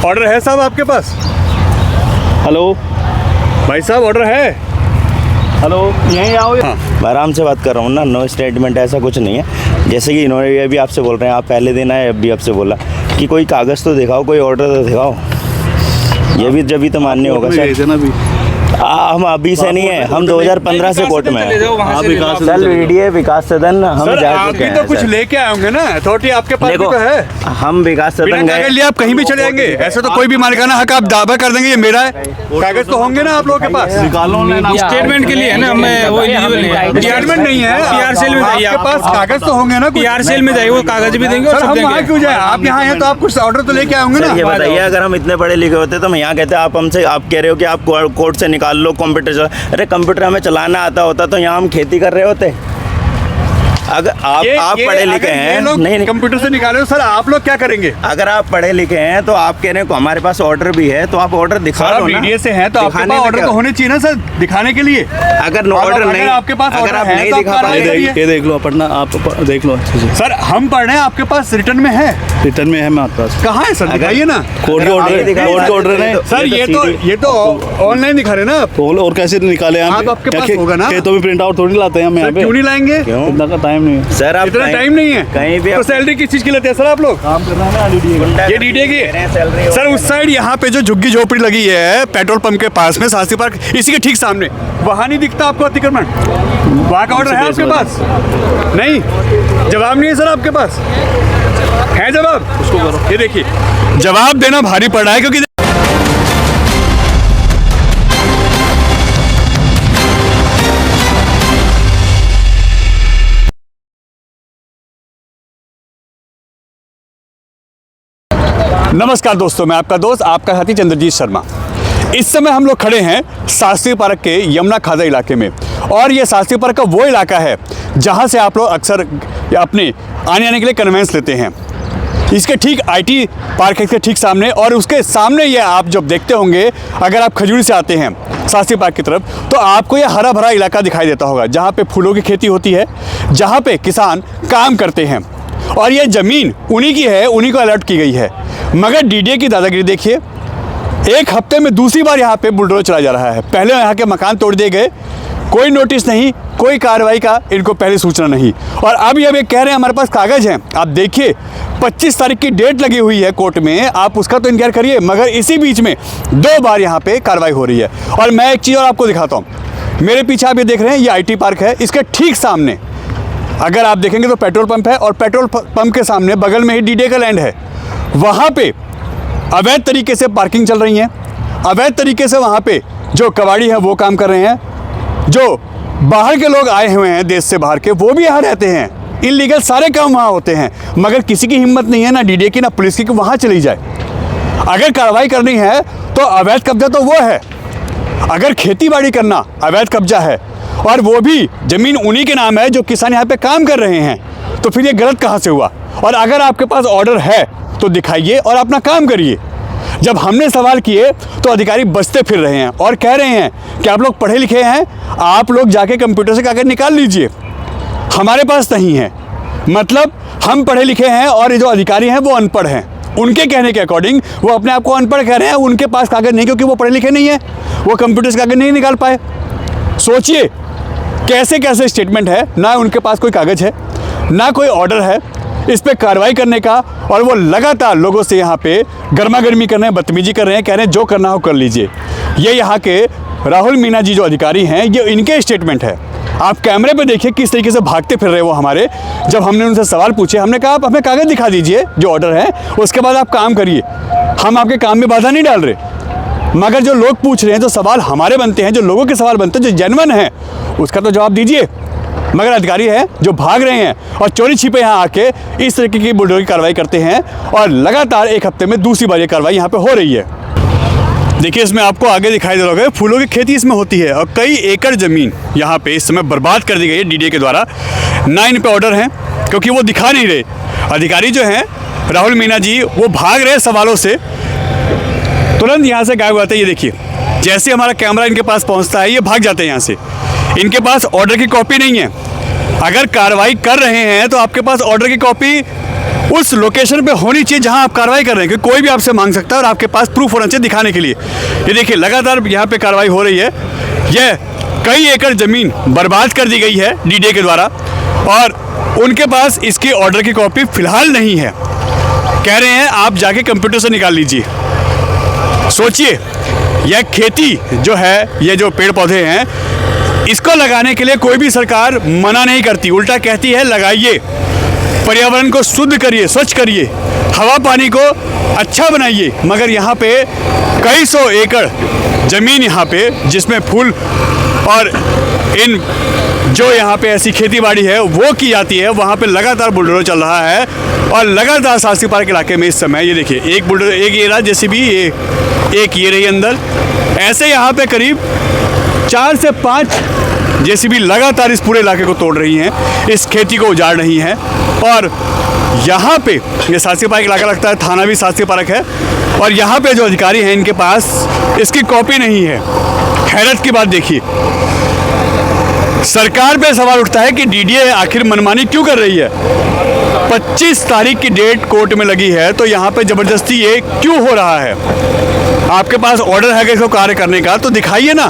Order है साहब आपके पास? हेलो भाई साहब ऑर्डर है? हेलो, यहीं आओ। हाँ। मैं आराम से बात कर रहा हूँ ना, नो स्टेटमेंट ऐसा कुछ नहीं है। जैसे कि इन्होंने ये भी आपसे बोल रहे हैं, आप पहले दिन आए, अब भी आपसे बोला कि कोई कागज़ तो दिखाओ, कोई ऑर्डर तो दिखाओ। ये भी जब भी तो मान्य होगा सर। हम अभी से नहीं है, हम 2015 से कोर्ट में हैं। सर वीडियो विकास सदन हम सर जा आप चुके भी हैं। तो कुछ लेके आए होंगे ना, अथॉरिटी आपके पास भी देखो, तो है। हम विकास बिना सदन कागज गए। लिए आप कहीं भी चले जाएंगे, ऐसे तो कोई भी मालिकाना हक आप दावा कर देंगे ये मेरा है। कागज तो होंगे ना आप लोगों के पास? स्टेटमेंट के लिए है ना, हमें वो एलिजिबल नहीं है। स्टेटमेंट नहीं है, पीआर सेल में जाइए, आपके पास कागज तो होंगे ना? पीआर सेल में जाइए, वो कागज भी देंगे और सर सब हम देंगे। वहाँ क्यों जाए? आप यहाँ हैं तो आप कुछ ऑर्डर तो लेके आए होंगे सर ये ना? बताइए, अगर हम इतने पढ़े लिखे होते तो हम यहाँ कहते आप हमसे, आप कह रहे हो कि आप कोर्ट से निकाल लो कंप्यूटर चला। अरे कंप्यूटर हमें चलाना आता होता तो यहाँ हम खेती कर रहे होते। अगर आप पढ़े लिखे हैं, नहीं कंप्यूटर से निकाले हो सर, आप लोग क्या करेंगे? अगर आप पढ़े लिखे हैं तो आप कह रहे हैं हमारे पास ऑर्डर भी है, तो आप ऑर्डर दिखा दो ना। मीडिया से हैं तो आपके पास ऑर्डर तो होने चाहिए ना सर, दिखाने के लिए। अगर ऑर्डर नहीं, आपके पास अगर आप नहीं तो दिखा पाए, ये देख लो, पढ़ना आप देख लो अच्छे से। सर हम पढ़ रहे हैं, आपके पास रिटर्न में है? रिटर्न में है मेरे पास। कहाँ है सर, दिखाइए ना। कोर्ट के ऑर्डर है सर ये तो ऑनलाइन दिखा रहे ना आप। और कैसे निकाले आप आपके पास होगा ना? खेतों में प्रिंट आउट थोड़ी लाते हैं हम यहाँ पे। क्यों नहीं लाएंगे? इतना का टाइम नहीं है सर। आप इतना टाइम नहीं है कहीं भी तो सैलरी किस चीज की लेते हैं सर आप लोग? काम करना है ना, ये डीडीए की सर। उस साइड यहाँ पे जो झुग्गी झोपड़ी लगी है पेट्रोल पंप के पास में, शास्त्री पार्क, इसी के ठीक सामने, वहाँ नहीं दिखता आपको अतिक्रमण? वहाँ का ऑर्डर है आपके पास? नहीं, जवाब नहीं है सर आपके पास? है जवाब? उसको करो। ये देखिए, जवाब देना भारी पड़ रहा है क्योंकि नमस्कार दोस्तों, मैं आपका दोस्त, आपका साथी चंद्रजीत शर्मा। इस समय हम लोग खड़े हैं शास्त्री पार्क के यमुना खाजा इलाके में, और ये शास्त्री पार्क का वो इलाका है जहां से आप लोग अक्सर अपने आने के लिए कन्वेंस लेते हैं। इसके ठीक आईटी पार्क है इसके ठीक सामने, और उसके सामने ये आप जब देखते होंगे, अगर आप खजूरी से आते हैं शास्त्री पार्क की तरफ, तो आपको ये हरा भरा इलाका दिखाई देता होगा जहाँ पे फूलों की खेती होती है, जहाँ पे किसान काम करते हैं, और ये ज़मीन उन्हीं की है, उन्हीं को अलर्ट की गई है। मगर डीडीए की दादागिरी देखिए, एक हफ्ते में दूसरी बार यहाँ पे बुलडोजर चलाया जा रहा है। पहले यहाँ के मकान तोड़ दिए गए, कोई नोटिस नहीं, कोई कार्रवाई का इनको पहले सूचना नहीं, और अब ये कह रहे हैं हमारे पास कागज़ हैं। आप देखिए 25 तारीख की डेट लगी हुई है कोर्ट में, आप उसका तो इनकार करिए, मगर इसी बीच में 2 बार यहाँ पे कार्रवाई हो रही है। और मैं एक चीज़ और आपको दिखाता हूँ, मेरे पीछे आप ये देख रहे हैं, ये IT पार्क है, इसके ठीक सामने अगर आप देखेंगे तो पेट्रोल पंप है, और पेट्रोल पंप के सामने बगल में ही डीडीए का लैंड है। वहाँ पे अवैध तरीके से पार्किंग चल रही है, अवैध तरीके से वहाँ पे जो कबाड़ी है वो काम कर रहे हैं, जो बाहर के लोग आए हुए हैं देश से बाहर के, वो भी यहाँ रहते हैं। इल्लीगल सारे काम वहाँ होते हैं, मगर किसी की हिम्मत नहीं है, ना डीडीए की ना पुलिस की, कि वहाँ चली जाए। अगर कार्रवाई करनी है तो अवैध कब्जा तो वो है, अगर खेती बाड़ी करना अवैध कब्जा है, और वो भी ज़मीन उन्हीं के नाम है जो किसान यहाँ पे काम कर रहे हैं, तो फिर ये गलत कहाँ से हुआ? और अगर आपके पास ऑर्डर है तो दिखाइए और अपना काम करिए। जब हमने सवाल किए तो अधिकारी बचते फिर रहे हैं और कह रहे हैं कि आप लोग पढ़े लिखे हैं, आप लोग जाके कंप्यूटर से कागज निकाल लीजिए, हमारे पास नहीं है। मतलब हम पढ़े लिखे हैं और ये जो अधिकारी हैं वो अनपढ़ हैं। उनके कहने के अकॉर्डिंग वो अपने आप को अनपढ़ कह रहे हैं, उनके पास कागज़ नहीं, क्योंकि वो पढ़े लिखे नहीं है, वो कंप्यूटर से कागज़ नहीं निकाल पाए। सोचिए कैसे कैसे स्टेटमेंट है, ना उनके पास कोई कागज़ है, ना कोई ऑर्डर है इस पे कार्रवाई करने का, और वो लगातार लोगों से यहाँ पे गर्मा गर्मी कर रहे हैं, बदतमीजी कर रहे हैं, कह रहे हैं जो करना हो कर लीजिए। ये यहाँ के राहुल मीना जी जो अधिकारी हैं, ये इनके स्टेटमेंट है। आप कैमरे पे देखिए किस तरीके से भागते फिर रहे वो हमारे। जब हमने उनसे सवाल पूछे, हमने कहा आप हमें कागज़ दिखा दीजिए जो ऑर्डर है, उसके बाद आप काम करिए, हम आपके काम में बाधा नहीं डाल रहे। मगर जो लोग पूछ रहे हैं, जो सवाल हमारे बनते हैं, जो लोगों के सवाल बनते हैं, जो जेन्युइन हैं, उसका तो जवाब दीजिए। मगर अधिकारी हैं जो भाग रहे हैं और चोरी छिपे यहाँ आके इस तरीके की बुलडोजर की कार्रवाई करते हैं, और लगातार एक हफ्ते में दूसरी बार ये कार्रवाई यहाँ पे हो रही है। देखिए इसमें आपको आगे दिखाई दे रहा होगा, फूलों की खेती इसमें होती है, और कई एकड़ ज़मीन यहाँ पे इस समय बर्बाद कर दी गई है डीडीए के द्वारा। ना इन पे ऑर्डर हैं, क्योंकि वो दिखा नहीं रहे। अधिकारी जो हैं राहुल मीना जी, वो भाग रहे सवालों से, तुरंत यहाँ से गायब हो जाते हैं। ये देखिए, जैसे हमारा कैमरा इनके पास पहुँचता है, ये भाग जाते हैं यहाँ से। इनके पास ऑर्डर की कॉपी नहीं है। अगर कार्रवाई कर रहे हैं तो आपके पास ऑर्डर की कॉपी उस लोकेशन पे होनी चाहिए जहां आप कार्रवाई कर रहे हैं, कि कोई भी आपसे मांग सकता है और आपके पास प्रूफ होना चाहिए दिखाने के लिए। ये देखिए लगातार यहाँ पे कार्रवाई हो रही है। यह कई एकड़ ज़मीन बर्बाद कर दी गई है डीडीए के द्वारा और उनके पास इसकी ऑर्डर की कॉपी फ़िलहाल नहीं है। कह रहे हैं आप जाके कंप्यूटर से निकाल लीजिए। सोचिए, यह खेती जो है, ये जो पेड़ पौधे हैं, इसको लगाने के लिए कोई भी सरकार मना नहीं करती, उल्टा कहती है लगाइए, पर्यावरण को शुद्ध करिए, स्वच्छ करिए, हवा पानी को अच्छा बनाइए। मगर यहाँ पे कई सौ एकड़ ज़मीन यहाँ पे जिसमें फूल और इन जो यहाँ पे ऐसी खेती बाड़ी है वो की जाती है, वहाँ पे लगातार बुलडोजर चल रहा है। और लगातार शास्त्री पार्क इलाके में इस समय ये देखिए एक बुलडोजर, एक ये रहा जेसीबी, एक ये रही अंदर। ऐसे यहाँ पे करीब 4 से 5 जेसीबी लगातार इस पूरे इलाके को तोड़ रही हैं, इस खेती को उजाड़ रही हैं। और यहाँ पे ये शास्त्री पार्क इलाका लगता है, थाना भी शास्त्री पार्क है और यहाँ पे जो अधिकारी हैं इनके पास इसकी कॉपी नहीं है। हैरत की बात देखिए, सरकार पे सवाल उठता है कि डीडीए आखिर मनमानी क्यों कर रही है। 25 तारीख की डेट कोर्ट में लगी है तो यहाँ पे ज़बरदस्ती ये क्यों हो रहा है। आपके पास ऑर्डर है कि इसको कार्य करने का तो दिखाइए ना।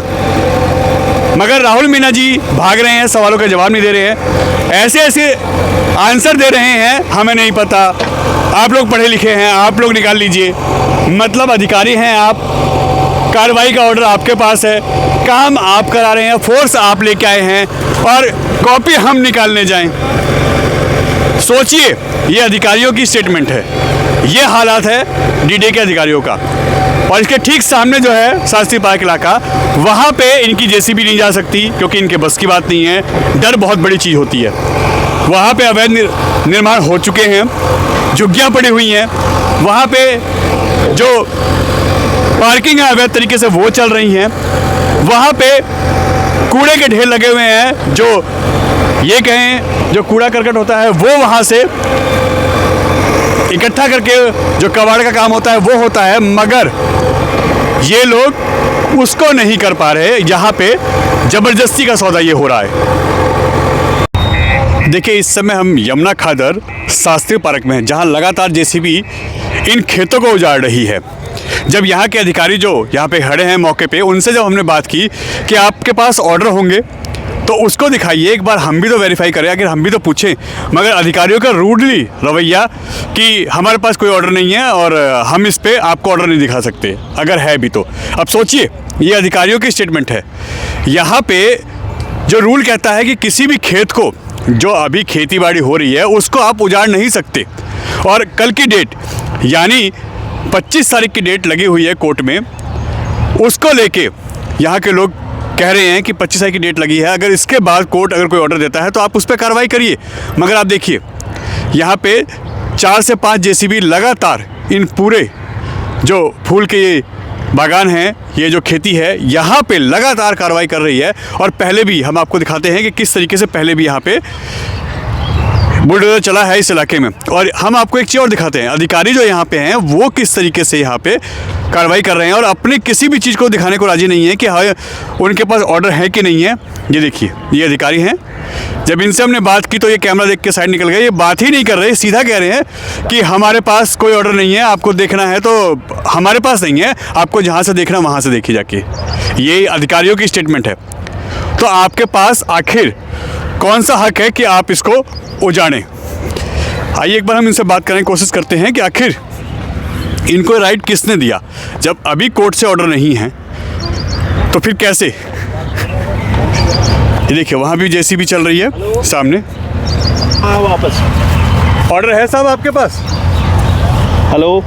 मगर राहुल मीणा जी भाग रहे हैं, सवालों का जवाब नहीं दे रहे हैं, ऐसे ऐसे आंसर दे रहे हैं, हमें नहीं पता, आप लोग पढ़े लिखे हैं, आप लोग निकाल लीजिए। मतलब अधिकारी हैं आप, कार्रवाई का ऑर्डर आपके पास है, काम आप करा रहे हैं, फोर्स आप लेके आए हैं और कॉपी हम निकालने जाएं। सोचिए, ये अधिकारियों की स्टेटमेंट है, ये हालात है डीडीए के अधिकारियों का। और इसके ठीक सामने जो है शास्त्री पार्क इलाका, वहाँ पे इनकी जेसीबी नहीं जा सकती क्योंकि इनके बस की बात नहीं है। डर बहुत बड़ी चीज़ होती है। वहाँ पे अवैध निर्माण हो चुके हैं, झुग्गियाँ पड़ी हुई हैं, वहाँ पे जो पार्किंग है अवैध तरीके से वो चल रही हैं, वहाँ पे कूड़े के ढेर लगे हुए हैं, जो ये कहें जो कूड़ा करकट होता है वो वहाँ से इकट्ठा करके जो कबाड़ का काम होता है वो होता है, मगर ये लोग उसको नहीं कर पा रहे। यहाँ पे ज़बरदस्ती का सौदा ये हो रहा है। देखिए इस समय हम यमुना खादर शास्त्री पार्क में हैं, जहाँ लगातार जेसीबी इन खेतों को उजाड़ रही है। जब यहाँ के अधिकारी जो यहाँ पे खड़े हैं मौके पे, उनसे जब हमने बात की कि आपके पास ऑर्डर होंगे तो उसको दिखाइए, एक बार हम भी तो वेरीफाई करें, अगर हम भी तो पूछें। मगर अधिकारियों का रूडली रवैया कि हमारे पास कोई ऑर्डर नहीं है और हम इस पे आपको ऑर्डर नहीं दिखा सकते, अगर है भी तो। अब सोचिए, ये अधिकारियों की स्टेटमेंट है। यहाँ पे जो रूल कहता है कि किसी भी खेत को जो अभी खेती बाड़ी हो रही है उसको आप उजाड़ नहीं सकते। और कल की डेट यानी 25 तारीख की डेट लगी हुई है कोर्ट में, उसको लेके यहाँ के लोग कह रहे हैं कि 25 तारीख की डेट लगी है, अगर इसके बाद कोर्ट अगर कोई ऑर्डर देता है तो आप उस पर कार्रवाई करिए। मगर आप देखिए यहाँ पे 4 से 5 जेसीबी लगातार इन पूरे जो फूल के ये बागान हैं, ये जो खेती है, यहाँ पे लगातार कार्रवाई कर रही है। और पहले भी हम आपको दिखाते हैं कि किस तरीके से पहले भी यहाँ पे बुलडोजर चला है इस इलाके में। और हम आपको एक चीज़ और दिखाते हैं, अधिकारी जो यहाँ पे हैं वो किस तरीके से यहाँ पे कार्रवाई कर रहे हैं और अपनी किसी भी चीज़ को दिखाने को राजी नहीं है कि हाँ उनके पास ऑर्डर है कि नहीं है। ये देखिए, ये अधिकारी हैं, जब इनसे हमने बात की तो ये कैमरा देख के साइड निकल गए। ये बात ही नहीं कर रहे, सीधा कह रहे हैं कि हमारे पास कोई ऑर्डर नहीं है, आपको देखना है तो हमारे पास नहीं है, आपको जहाँ से देखना वहाँ से देखिए जाके। ये अधिकारियों की स्टेटमेंट है। तो आपके पास आखिर कौन सा हक है कि आप इसको उजाड़ें? आइए एक बार हम इनसे बात करने की कोशिश करते हैं कि आखिर इनको राइट किसने दिया। जब अभी कोर्ट से ऑर्डर नहीं है तो फिर कैसे? ये देखिए वहाँ भी जेसीबी चल रही है सामने। हाँ वापस ऑर्डर है साहब आपके पास? हेलो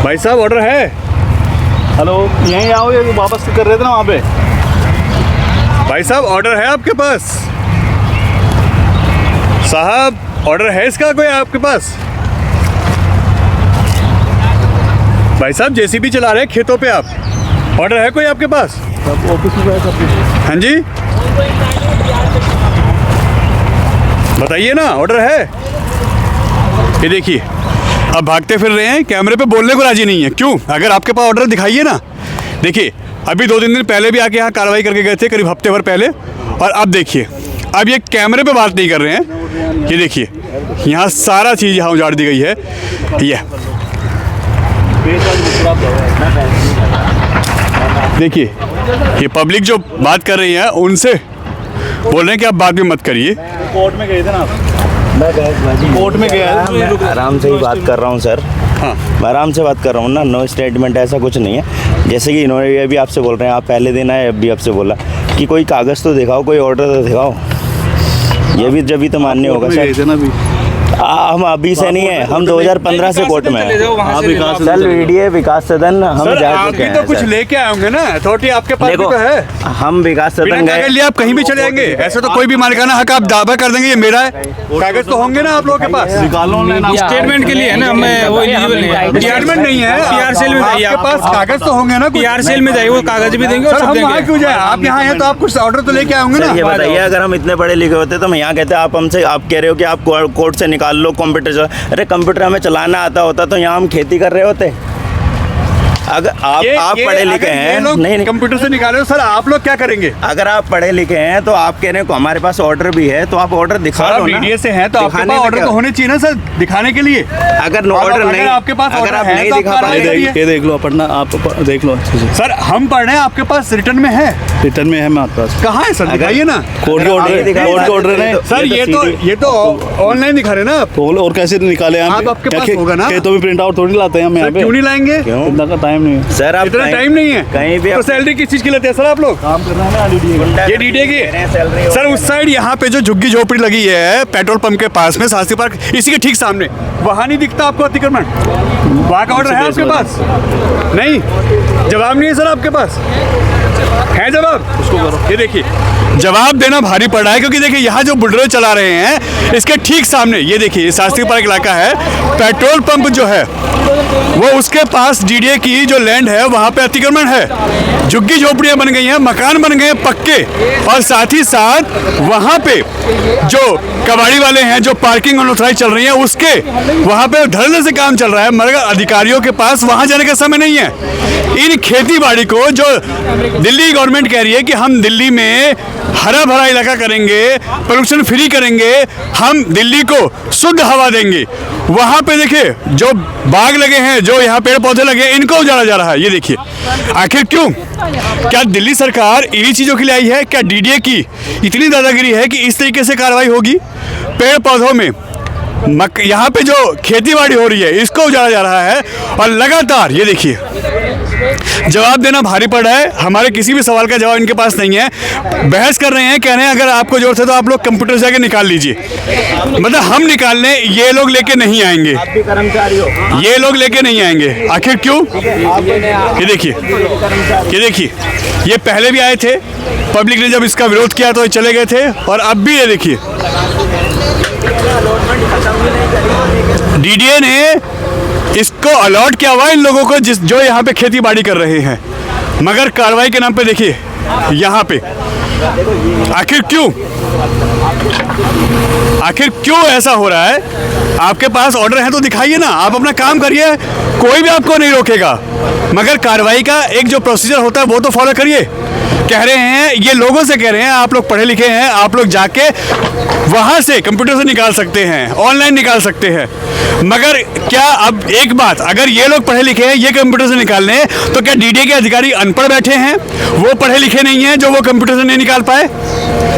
भाई साहब ऑर्डर है? हेलो, यहीं आओ, ये वापस कर रहे थे ना वहाँ पे। भाई साहब ऑर्डर है आपके पास? साहब ऑर्डर है इसका कोई आपके पास? भाई साहब जेसीबी चला रहे हैं खेतों पे आप, ऑर्डर है कोई आपके पास? ऑफिस में हाँ जी बताइए ना, ऑर्डर है? ये देखिए अब भागते फिर रहे हैं, कैमरे पे बोलने को राजी नहीं है। क्यों? अगर आपके पास ऑर्डर दिखाइए ना। देखिए अभी 2-3 दिन पहले भी आके यहाँ कार्रवाई करके गए थे, करीब हफ्ते भर पहले, और अब देखिए अब ये कैमरे पे बात नहीं कर रहे हैं। ये देखिए यहाँ सारा चीज़ यहाँ उजाड़ दी गई है। ये देखिए, ये पब्लिक जो बात कर रही है उनसे बोल रहे हैं कि आप बात भी मत करिए। कोर्ट में गए थे ना आप? कोर्ट में गया है। मैं आराम से ही बात कर रहा हूँ सर। हाँ, मैं आराम से बात कर रहा हूँ ना, नो स्टेटमेंट ऐसा कुछ नहीं है। जैसे कि इन्होंने ये भी आपसे बोल रहे हैं, आप पहले दिन आए अभी आपसे बोला कि कोई कागज़ तो दिखाओ, कोई ऑर्डर तो दिखाओ। ये भी जब भी तो मान्य होगा कोर्ट में गए सर। थे ना अभी? हम अभी से नहीं है, हम 2015 से कोर्ट में चले हैं। जाओ वहाँ आप से विकास ले लो। सर वीडियो विकास सदन हम सर जा आप चुके भी हैं तो कुछ सर। लेके आए होंगे ना, अथॉरिटी आपके पास भी देखो तो है। हम विकास बिना सदन कागज गए। लिए आप कहीं भी चले जाएंगे, ऐसे तो कोई भी मालिकाना हक आप दावा कर देंगे ये मेरा है। कागज तो होंगे ना आप लोगों के पास। निकालो ना स्टेटमेंट के लिए है ना, मैं वो एलिजिबल नहीं है। स्टेटमेंट नहीं है, पीआर सेल में जाइए आपके पास कागज तो होंगे ना कुछ। पीआर सेल में जाइए, वो कागज भी देंगे और सर सब हम वहाँ देंगे। क्यों जाए? आप यहाँ हैं तो आप कुछ ऑर्डर तो लेके आए होंगे सर ये ना। बताइए, अगर हम इतने पढ़े लिखे होते तो हम यहाँ कहते आप हमसे, आप कह रहे हो कि आप कोर्ट से निकाल लो कंप्यूटर। अरे कंप्यूटर हमें चलाना आता होता तो यहाँ हम खेती कर रहे होते। अगर आप पढ़े लिखे हैं, नहीं कंप्यूटर से निकाले हो, सर आप लोग क्या करेंगे? अगर आप पढ़े लिखे हैं तो आप कह रहे हो हमारे पास ऑर्डर भी है, तो आप ऑर्डर दिखा सर दो ना। मीडिया से हैं तो आपके दिखाने पास में ऑर्डर क्या? तो होने चाहिए ना सर, दिखाने के लिए। अगर और ऑर्डर अगर नहीं, आपके पास अगर order आप है नहीं तो आप दिखा कार्रवाई पाए, करिए। ये देख लो, पढ़ना आप देख लो अच्छे से। सर हम पढ़ रहे हैं, आपके पास रिटर्न में है। रिटर्न में है मेरे पास। कहाँ है सर? दिखाइए ना। कोर्ट के नहीं ऑर्डर, दिखा कोर्ट के पाए, ऑर्डर है। सर ये तो ऑनलाइन दिखा रहे हैं ना आप। और कैसे निकाले हैं आप आपके पास होगा ना? खेतों में प्रिंट आउट थोड़ी लाते हैं हम यहाँ सर पे। क्यों नहीं लाएंगे? इतना का टाइम नहीं है। सर आप इतना कहीं- टाइम नहीं है। कहीं भी तो आप- सैलरी किस चीज की लेते हैं सर आप लोग? काम कर रहे हैं ना DDA। ये डीडीए की है। सैलरी सर उस साइड यहाँ पे जो झुग्गी झोपड़ी लगी है पेट्रोल पंप के पास में, शास्त्री पार्क, इसी के ठीक सामने, वहाँ नहीं दिखता आपको अतिक्रमण? वहाँ का ऑर्डर है आपके पास? नहीं, जवाब नहीं है सर आपके पास? है जवाब? ये देखिए, जवाब देना भारी पड़ रहा है क्योंकि देखिए यहाँ जो बुलडोजर चला रहे हैं इसके ठीक सामने ये देखिए शास्त्री पार्क इलाका है, पेट्रोल पंप जो है वो उसके पास डीडीए की जो लैंड है वहाँ पे अतिक्रमण है, झुग्गी झोपड़ियाँ बन गई हैं, मकान बन गए हैं पक्के, और साथ ही साथ वहाँ पे जो कबाड़ी वाले हैं, जो पार्किंग अनऑथराइज चल रही है उसके वहाँ पे धरने से काम चल रहा है, मगर अधिकारियों के पास वहाँ जाने का समय नहीं है। इन खेती बाड़ी को जो दिल्ली गवर्नमेंट कह रही है कि हम दिल्ली में हरा भरा इलाका करेंगे, पोल्यूशन फ्री करेंगे, हम दिल्ली को शुद्ध हवा देंगे, वहाँ पे देखिए जो बाग लगे हैं, जो यहाँ पेड़ पौधे लगे हैं, इनको उजाड़ा जा रहा है। ये देखिए आखिर क्यों? क्या दिल्ली सरकार इन्हीं चीज़ों के लिए आई है? क्या डीडीए की इतनी दादागिरी है कि इस तरीके से कार्रवाई होगी? पेड़ पौधों में यहाँ पे जो खेती बाड़ी हो रही है इसको उजाड़ा जा रहा है, और लगातार ये देखिए जवाब देना भारी पड़ रहा है। हमारे किसी भी सवाल का जवाब इनके पास नहीं है, बहस कर रहे हैं, कह रहे हैं अगर आपको जरूरत है तो आप लोग कंप्यूटर से आके निकाल लीजिए। मतलब हम निकालने, ये लोग लेके नहीं आएंगे, कर्मचारी हो। ये लोग लेके नहीं आएंगे। आखिर क्यों? ये देखिए, ये देखिए, ये पहले भी आए थे, पब्लिक ने जब इसका विरोध किया तो ये चले गए थे, और अब भी ये देखिए डीडीए ने इसको अलॉट किया हुआ इन लोगों को जो यहाँ पे खेती बाड़ी कर रहे हैं, मगर कार्रवाई के नाम पे देखिए यहाँ पे आखिर क्यों? आखिर क्यों ऐसा हो रहा है? आपके पास ऑर्डर है तो दिखाइए ना, आप अपना काम करिए, कोई भी आपको नहीं रोकेगा, मगर कार्रवाई का एक जो प्रोसीजर होता है वो तो फॉलो करिए। कह रहे हैं, ये लोगों से कह रहे हैं, आप लोग पढ़े लिखे हैं, आप लोग जाके वहाँ से कंप्यूटर से निकाल सकते हैं, ऑनलाइन निकाल सकते हैं, मगर क्या अब एक बात, अगर ये लोग पढ़े लिखे हैं, ये कंप्यूटर से निकालने हैं, तो क्या डीडीए के अधिकारी अनपढ़ बैठे हैं, वो पढ़े लिखे नहीं हैं जो वो कंप्यूटर से नहीं निकाल पाए?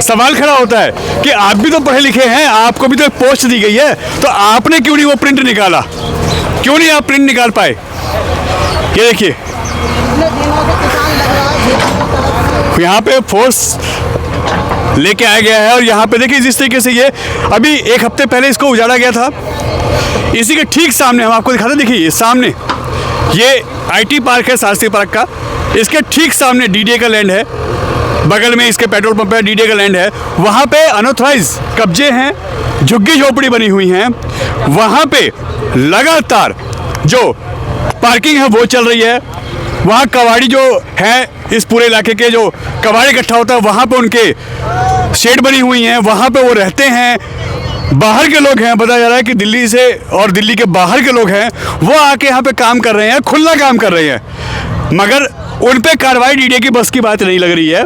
सवाल खड़ा होता है कि आप भी तो पढ़े लिखे हैं, आपको भी तो एक पोस्ट दी गई है, तो आपने क्यों नहीं वो प्रिंट निकाला? क्यों नहीं आप प्रिंट निकाल पाए? ये देखिए यहाँ पे फोर्स लेके आया गया है, और यहाँ पे देखिए जिस तरीके से ये अभी एक हफ्ते पहले इसको उजाड़ा गया था, इसी के ठीक सामने हम आपको दिखाते, देखिए ये सामने ये आईटी पार्क है शास्त्री पार्क का, इसके ठीक सामने डीडीए का लैंड है, बगल में इसके पेट्रोल पंप है, डीडीए का लैंड है, वहाँ पे अनऑथराइज कब्जे हैं, झुग्गी झोपड़ी बनी हुई हैं, वहाँ पे लगातार जो पार्किंग है वो चल रही है, वहाँ कबाड़ी जो है, इस पूरे इलाके के जो कबाड़ी इकट्ठा होता है वहाँ पे उनके शेड बनी हुई हैं, वहाँ पे वो रहते हैं। बाहर के लोग हैं, बताया जा रहा है कि दिल्ली से और दिल्ली के बाहर के लोग हैं, वो आके यहाँ पे काम कर रहे हैं, खुला काम कर रहे हैं, मगर उन पे कार्रवाई डीडीए की बस की बात नहीं लग रही है,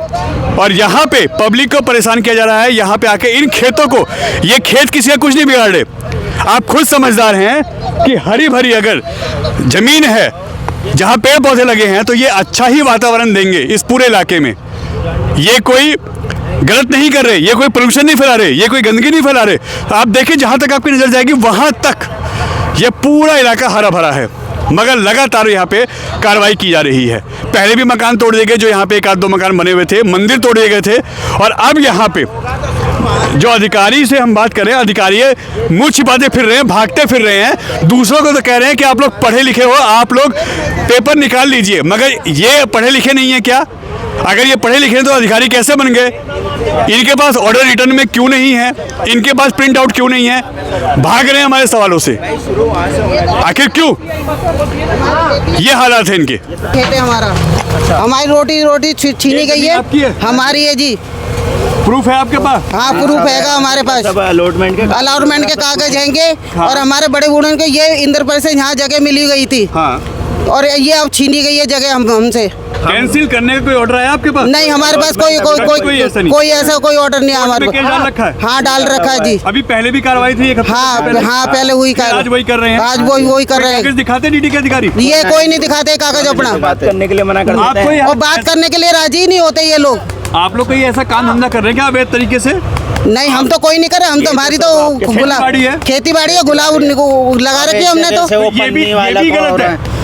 और यहाँ पे पब्लिक को परेशान किया जा रहा है। यहाँ पे आके इन खेतों को, ये खेत किसी का कुछ नहीं बिगाड़ रहे, आप खुद समझदार हैं कि हरी भरी अगर जमीन है जहां पेड़ पौधे लगे हैं तो ये अच्छा ही वातावरण देंगे इस पूरे इलाके में। ये कोई गलत नहीं कर रहे, ये कोई पोल्यूशन नहीं फैला रहे, ये कोई गंदगी नहीं फैला रहे। आप देखिए जहां तक आपकी नजर जाएगी वहां तक ये पूरा इलाका हरा भरा है, मगर लगातार यहाँ पे कार्रवाई की जा रही है। पहले भी मकान तोड़ दिए गए, जो यहाँ पे एक आध दो मकान बने हुए थे, मंदिर तोड़ दिए गए थे, और अब यहाँ पे जो अधिकारी से हम बात कर रहे हैं, अधिकारी मुंह छिपाते फिर रहे हैं, भागते फिर रहे हैं। दूसरों को तो कह रहे हैं कि आप लोग पढ़े लिखे हो, आप लोग पेपर निकाल लीजिए, मगर ये पढ़े लिखे नहीं है क्या? अगर ये पढ़े लिखे हैं तो अधिकारी कैसे बन गए? इनके पास ऑर्डर रिटर्न में क्यों नहीं है? इनके पास प्रिंट आउट क्यों नहीं है? भाग रहे हैं हमारे सवालों से, आखिर क्यों? ये हालात है इनके। खेत है हमारा, हमारी रोटी छीनी गई है, आपकी है? हमारी है जी। प्रूफ है आपके पास? हाँ, प्रूफ हैगा हमारे पास। सब अलॉटमेंट अलॉटमेंट के कागज हैंगे। और हमारे बड़े बूढ़ों को ये इंद्रपुर से यहाँ जगह मिली गई थी, हाँ, और ये अब छीनी गई है जगह हमसे। कैंसिल करने का कोई ऑर्डर है आपके पास? नहीं, हमारे पास कोई ऐसा कोई ऑर्डर नहीं है हमारे केस डाल रखा है? हाँ, डाल रखा है जी। अभी पहले भी कार्रवाई थी एक हफ्ते हाँ पहले। हाँ, पहले हुई आज वही कर रहे हैं? आज वही कर रहे कागज हैं। दिखाते डीडी के अधिकारी? ये कोई नहीं दिखाते कागज अपना, बात करने के लिए मना कर देते आपको हैं। यहाँ और बात करने के लिए राजी ही नहीं होते ये लोग। आप लोग कोई ऐसा काम धंधा कर रहे हैं क्या अवैध तरीके से? नहीं, हम तो कोई नहीं कर रहे, हम तो हमारी तो खेती-बाड़ी है? खेती बाड़ी है, गुलाब लगा रखी है हमने तो। ये भी गलत है।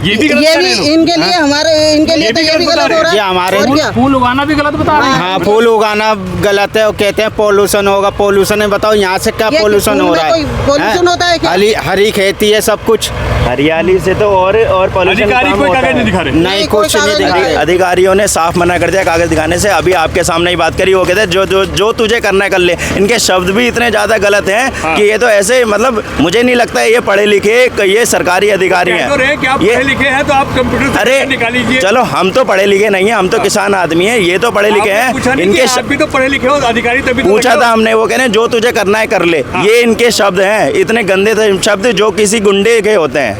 ये भी गलत ये कर भी रहे हैं इनके लिए हमारे इनके लिए तो ये भी गलत हो रहा है। हमारे और क्या? फूल उगाना भी गलत बता रहे हैं। हाँ, फूल उगाना गलत है, और कहते हैं पोल्यूशन होगा। पोल्यूशन है, बताओ यहाँ से क्या ये पोल्यूशन फूल हो में रहा कोई पोल्यूशन होता है क्या? हरी खेती है सब कुछ। हरियाली से तो और पॉल्यूशन अधिकारी कम कोई होता कागज है। नहीं दिखा रहे? नहीं, कोई कुछ नहीं कागज दिखा नहीं रहे। अधिकारियों ने साफ मना कर दिया कागज दिखाने से। अभी आपके सामने ही बात करी, वो कहते हैं जो तुझे करना है कर ले। इनके शब्द भी इतने ज्यादा गलत हैं कि ये तो ऐसे, मतलब मुझे नहीं लगता है ये पढ़े लिखे, ये सरकारी अधिकारी कह तो रहे हैं कि आप ये पढ़े लिखे हैं तो आप कंप्यूटर से अरे निकाल लीजिए। चलो, हम तो पढ़े लिखे नहीं है, हम तो किसान आदमी है, ये तो पढ़े लिखे आपने पूछा हैं। नहीं कि इनके आप भी तो पढ़े लिखे हो, अधिकारी तभी तो पूछा लगे था हो। हमने, वो कह रहे हैं जो तुझे करना है कर ले। ये इनके शब्द हैं, इतने गंदे शब्द जो किसी गुंडे के होते हैं,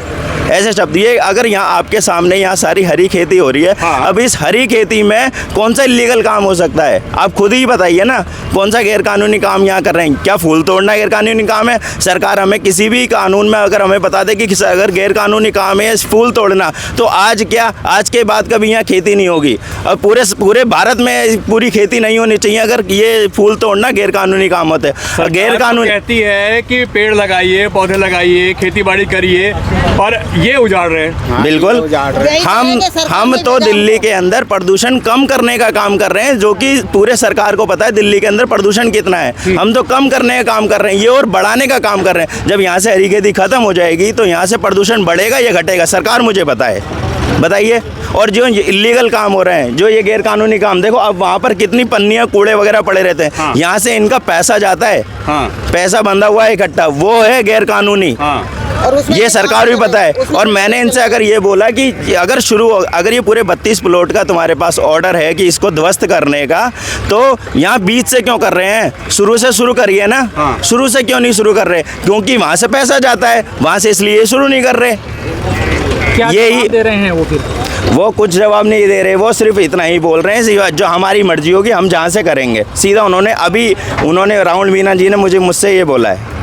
ऐसे शब्द। ये अगर यहाँ आपके सामने यहाँ सारी हरी खेती हो रही है, अब इस हरी खेती में कौन सा इलीगल काम हो सकता है? आप खुद ही बताइए ना, कौन सा गैरकानूनी काम यहाँ कर रहे हैं? क्या फूल तोड़ना गैरकानूनी काम है? सरकार हमें किसी भी कानून में अगर हमें बता दे कि अगर गैरकानूनी काम है फूल तोड़ना, तो आज के बाद कभी यहाँ खेती नहीं होगी। और पूरे भारत में पूरी खेती नहीं होनी चाहिए अगर ये फूल तोड़ना गैरकानूनी काम होते हैं। गैरकानूनी कहती है कि पेड़ लगाइए, पौधे लगाइए, खेती बाड़ी करिए, और ये उजाड़ रहे हैं। बिल्कुल। यही तो है कि सरकार हम ने तो विधान- दिल्ली के अंदर प्रदूषण कम करने का काम कर रहे हैं, जो कि पूरे सरकार को पता है दिल्ली के अंदर प्रदूषण कितना है। हम तो कम करने का काम कर रहे हैं, ये और बढ़ाने का काम कर रहे हैं। जब यहाँ से हरी खेती खत्म हो जाएगी तो यहाँ से प्रदूषण बढ़ेगा या घटेगा? सरकार मुझे बताइए। और जो इलीगल काम हो रहे हैं, जो ये गैरकानूनी काम, देखो अब वहाँ पर कितनी पन्नियाँ कूड़े वगैरह पड़े रहते हैं। हाँ। यहाँ से इनका पैसा जाता है, पैसा बंधा हुआ है इकट्ठा, वो है गैरकानूनी। और उसमें ये सरकार भी पता है। उसमें- और मैंने इनसे अगर ये बोला कि अगर ये पूरे 32 प्लॉट का तुम्हारे पास ऑर्डर है कि इसको ध्वस्त करने का, तो यहाँ बीच से क्यों कर रहे हैं? शुरू से शुरू करिए ना। शुरू से क्यों नहीं शुरू कर रहे? क्योंकि वहाँ से पैसा जाता है, वहाँ से इसलिए शुरू नहीं कर रहे। क्या यही जवाब दे रहे हैं वो फिर? वो कुछ जवाब नहीं दे रहे, वो सिर्फ इतना ही बोल रहे हैं, जो हमारी मर्जी होगी हम जहाँ से करेंगे। सीधा उन्होंने राहुल मीना जी ने मुझसे ये बोला है।